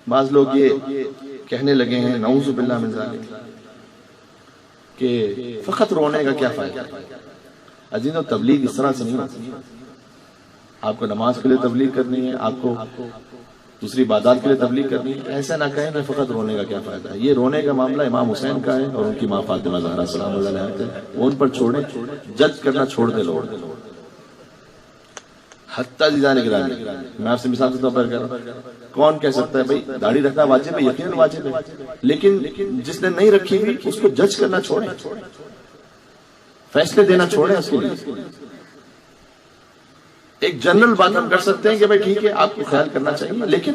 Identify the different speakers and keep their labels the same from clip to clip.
Speaker 1: بعض لوگ یہ کہنے لگے ہیں نعوذ باللہ من ذالک کہ فقط رونے کا کیا فائدہ؟ عزیزوں تبلیغ اس طرح سے نہیں ہوتی. آپ کو نماز کے لیے تبلیغ کرنی ہے، آپ کو دوسری عبادات کے لیے تبلیغ کرنی ہے، ایسا نہ کہیں کہ فقط رونے کا کیا فائدہ ہے. یہ رونے کا معاملہ امام حسین کا ہے اور ان کی ماں فاطمہ زہرا سلام اللہ علیہا، وہ ان پر چھوڑیں، جج کرنا چھوڑ دے لوگ. حتیٰ زیدان گرامی، میں آپ سے مثال کے طور پر کہہ رہا ہوں، کون کہہ سکتا ہے بھائی داڑھی رکھنا واجب ہے؟ یقیناً واجب ہے، لیکن جس نے نہیں رکھی ہوئی اس کو جج کرنا چھوڑیں، فیصلے دینا چھوڑیں اس کے لیے. ایک جنرل بات ہم کر سکتے ہیں کہ بھائی ٹھیک ہے آپ کو خیال کرنا چاہیے، لیکن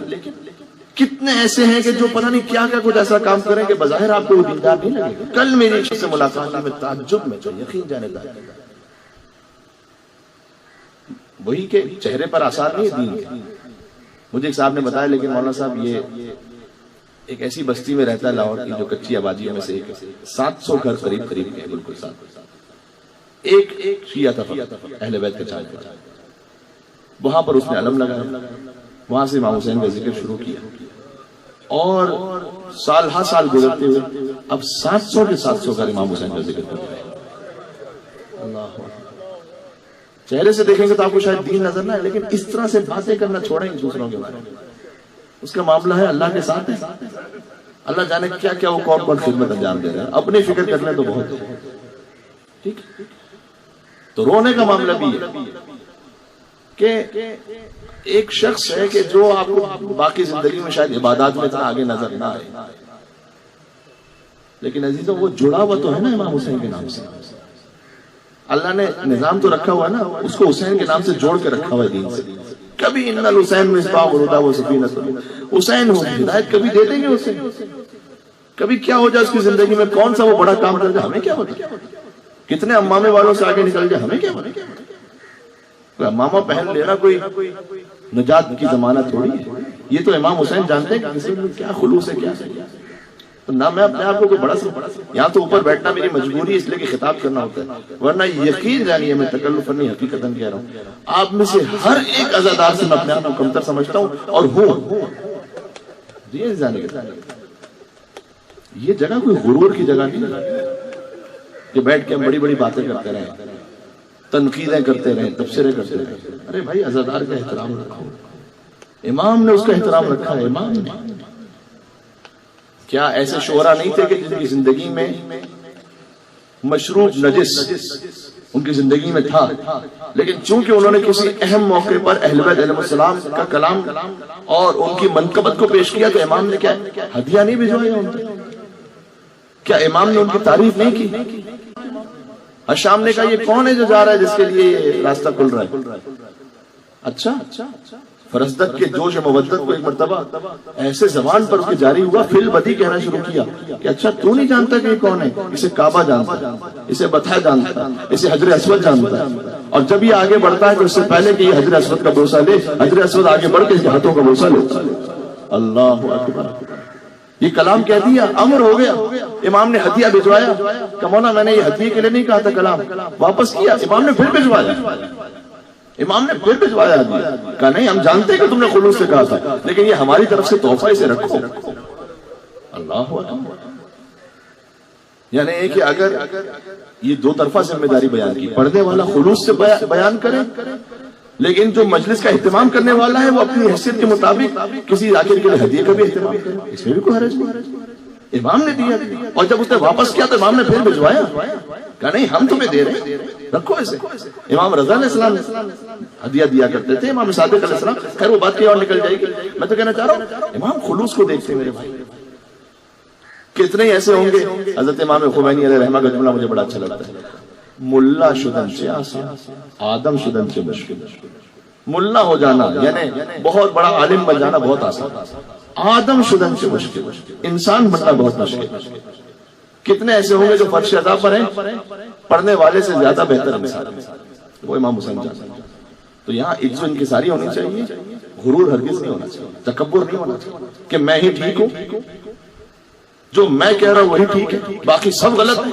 Speaker 1: کتنے ایسے ہیں کہ جو پتہ نہیں کیا کیا کچھ ایسا کام کریں کہ بظاہر آپ کو وہ دیندار نہیں لگے گا. کل میری ایک شخص سے ملاقات ہوئی، میں تعجب میں تو یقین جانے دار، وہی کہ چہرے پر آثار نہیں ہے دین کے. مجھے ایک صاحب نے بتایا لیکن مولانا صاحب یہ ایک ایسی بستی میں رہتا ہے لاہور کی جو کچی آبادیوں میں سے ایک ہے، 700 گھر قریب قریب کے بالکل ساتھ، ایک شیعہ تھا اہل بیت کا چاہنے والا. وہاں پر اس نے علم لگایا، وہاں سے امام حسین کا ذکر شروع کیا، اور سال ہر سال گزرتے ہوئے اب 700 کے 700 گھر امام حسین کا ذکر کر رہے ہیں. اللہ چہرے سے دیکھیں گے تو آپ کو شاید دین نظر نہ ہے، لیکن اس طرح سے باتیں کرنا چھوڑیں گے دوسروں کے بارے میں. اس کا معاملہ ہے اللہ کے ساتھ ہے، اللہ جانے کیا کیا وہ کون کون خدمت انجام دے رہے ہیں. اپنی فکر کرنے تو بہت ٹھیک. تو رونے کا معاملہ بھی ہے کہ ایک شخص ہے کہ جو آپ کو باقی زندگی میں شاید عبادات میں اتنا آگے نظر نہ آئے، لیکن عزیزوں وہ جڑا ہوا تو ہے نا امام حسین کے نام سے. اللہ نے نظام تو رکھا ہوا ہے نا، اس کو حسین کے نام سے جوڑ کے رکھا ہوا ہے دین سے. کبھی ان الحسین مصباح الہدی و سفینۃ حسین ہو ہدایت کبھی دے دیں گے اسے. کبھی کیا ہو جائے اس کی زندگی میں، کون سا وہ بڑا کام کر جائے، ہمیں کیا ہوتا، کتنے امامے والوں سے آگے نکل جائے، ہمیں کیا ہوتا. امامہ پہن لینا کوئی نجات کی ضمانت تھوڑی ہے. یہ تو امام حسین جانتے ہیں کہ کسی میں کیا خلوص ہے کیا ہے. نہ میں اپنے آپ کو کوئی بڑا یہاں تو اوپر بیٹھنا میری مجبوری اس لیے کہ خطاب کرنا ہوتا ہے، ورنہ یقین جانیے میں تکلف نہیں حقیقتاً کہہ رہا ہوں، آپ میں سے ہر ایک عزادار سے میں اپنے آپ کو کمتر سمجھتا ہوں اور ہوں. یہ جگہ کوئی غرور کی جگہ نہیں کہ بیٹھ کے ہم بڑی بڑی باتیں کرتے رہیں، تنقیدیں کرتے رہیں، تبصرے کرتے رہیں. ارے بھائی عزادار کا احترام رکھو، امام نے اس کا احترام رکھا ہے. امام نے کیا ایسے شعراء نہیں تھے کہ جن کی زندگی میں مشروب نجس ان کی زندگی میں تھا، لیکن چونکہ انہوں نے کسی اہم موقع پر اہل بیت علیہ السلام کا کلام اور ان کی منقبت کو پیش کیا تو امام نے کیا ہدیہ نہیں بھجوایا ان کو؟ کیا امام نے ان کی تعریف نہیں کی؟ شام نے کہا یہ کون ہے جو جا رہا ہے جس کے لیے یہ راستہ کھل رہا ہے؟ اچھا فرزدق کے جوش مودت کو ایک مرتبہ ایسے زبان پر اس کے جاری ہوا، فی البدی کہنا شروع کیا کہ اچھا تو نہیں جانتا کہ یہ کون ہے؟ اسے کعبہ جانتا ہے، اسے بطحہ جانتا ہے، اسے حجر اسود جانتا ہے. اور جب یہ آگے بڑھتا ہے تو اس سے پہلے کہ یہ حجر اسود کا بوسہ لے، حجر اسود آگے بڑھ کے اس کے ہاتھوں کا بوسہ لیتا ہے. اللہ اکبر. یہ کلام کہہ دیا، امر ہو گیا. امام نے ہدیہ بھجوایا کہ مولا میں نے یہ ہدیے کے لیے نہیں کہا تھا کلام، واپس کیا. امام نے پھر بھجوایا، امام نے پھر بھجوایا ہدیہ. کہا نہیں ہم جانتے کہ تم نے خلوص سے کہا تھا، لیکن یہ ہماری طرف سے تحفہ، اسے رکھو. اللہ اکبر. یعنی کہ اگر یہ دو طرفہ ذمہ داری بیان کی، پڑھنے والا خلوص سے بیان کرے، لیکن جو مجلس کا اہتمام کرنے والا ہے وہ اپنی حیثیت کے مطابق کسی ذاکر کے لیے ہدیے کا بھی اہتمام کرے، اس میں بھی کوئی حرج نہیں. امام نے دیا، اور جب اس نے واپس کیا تو امام نے پھر بھجوایا. کہا نہیں ہم تمہیں دے رہے ہیں، رکھو اسے. امام رضا علیہ السلام ہدیہ دیا کرتے تھے، امام صادق علیہ السلام. خیر وہ بات کی اور نکل جائے گی. میں تو کہنا چاہ رہا ہوں امام خلوص کو دیکھتے میرے بھائی. کتنے ایسے ہوں گے، حضرت امام خمینی علیہ رحمہ کا جملہ مجھے بڑا اچھا لگتا ہے، ملا شدن سے آسان، آدم شدن سے مشکل. ملا ہو جانا یعنی بہت بڑا عالم بن جانا بہت آسان، آدم شدن سے مشکل، انسان بننا بہت مشکل. کتنے ایسے ہوں گے جو فرش عطا پر ہیں، پڑھنے والے سے زیادہ بہتر انسان، وہ امام حسین جان. تو یہاں عزت انکساری ہونی چاہیے، غرور ہرگز نہیں ہونا چاہیے، تکبر نہیں ہونا چاہیے کہ میں ہی ٹھیک ہوں، جو میں کہہ رہا ہوں وہی ٹھیک ہے، باقی سب غلط ہے،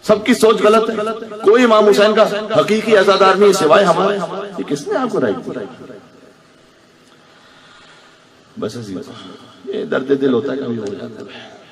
Speaker 1: سب کی سوچ غلط ہے. کوئی امام حسین کا حقیقی عزادار نہیں سوائے ہمارے. یہ کس نے آپ کو رائے دی؟ بس یہ درد دل ہوتا ہے، کبھی ہو جاتا ہے.